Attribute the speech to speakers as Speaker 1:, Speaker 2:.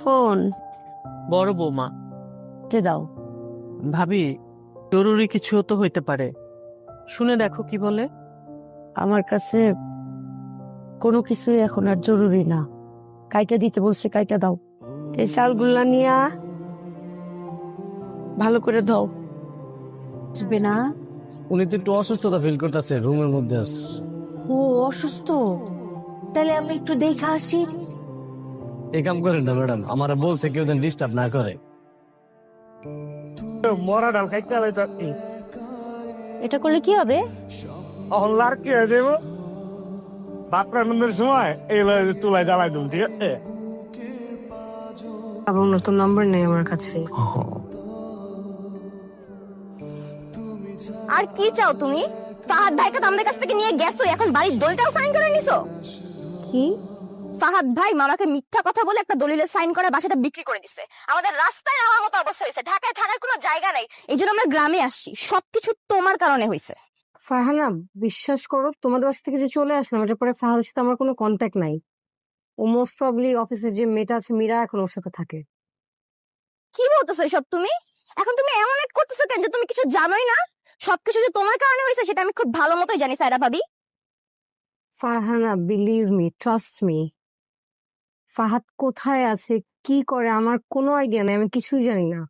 Speaker 1: Phone
Speaker 2: বড় বৌমা।
Speaker 1: তে দাও।
Speaker 2: ভাবি, জরুরি কিছু তো হইতে পারে, শুনে দেখো কি বলে।
Speaker 1: আমার কাছে কোনো কিছুই এখন আর জরুরি না। কাইটা দিতে বলছে, কাইটা দাও। এই চালগুলা নিয়া ভালো করে দাও। বুঝবে না?
Speaker 3: উনি তো একটু অসুস্থতা ফিল করতেছে, রুমের মধ্যে আছে।
Speaker 1: ও অসুস্থ? তাহলে আমি একটু দেখা আসি।
Speaker 3: এই কাম করেন না ম্যাডাম, আমার বলছে কেউ যেন ডিস্টার্ব না করে।
Speaker 4: মরা ডাল খাইতে আলাই তো
Speaker 5: এটা করলে কি হবে?
Speaker 4: অহল্লার কি হয়ে যাবো ভাত রান্নার সময় এগুলো তুলায় জ্বালাই দেবো, ঠিক আছে?
Speaker 5: এবং নতুন নাম্বার নেই আমার কাছে। আর কি চাও তুমি? ফাহাদ ভাইকে তো আমাদের কাছ থেকে নিয়ে গেছো, এখন বাড়ির দলিলটাও সাইন করে নিছো। কি? ফাহাদ ভাই মামাকে মিথ্যা কথা বলে একটা দলিলে সাইন করে বাসাটা বিক্রি করে দিছে। আমাদের রাস্তায় আমার মতো অবস্থা হয়েছে, ঢাকায় থাকার কোনো জায়গা নাই, এই জন্য আমরা গ্রামে আসছি। সবকিছু তোমার কারণে হয়েছে।
Speaker 6: ফারহানা, বিশ্বাস করো, তোমাদের বাসা থেকে যে চলে আসলাম এটার পরে ফাহাদের সাথে আমার কোনো কন্ট্যাক্ট নাই। ও মোস্ট প্রবাবলি অফিসের যে মেয়েটা আছে মীরা এখন ওর সাথে থাকে।
Speaker 5: কি বলতেছো এসব তুমি? এখন তুমি এমন এক করতেছো কেন যে তুমি কিছু জানোই না? সবকিছু যে তোমার কারণে হয়েছে সেটা আমি খুব ভালো মতোই জানি সায়রা ভাবি।
Speaker 6: Farhana, believe me, trust me, Fahad কোথায় আছে, কি করে, আমার কোনো আইডিয়া নাই, আমি কিছুই জানি না।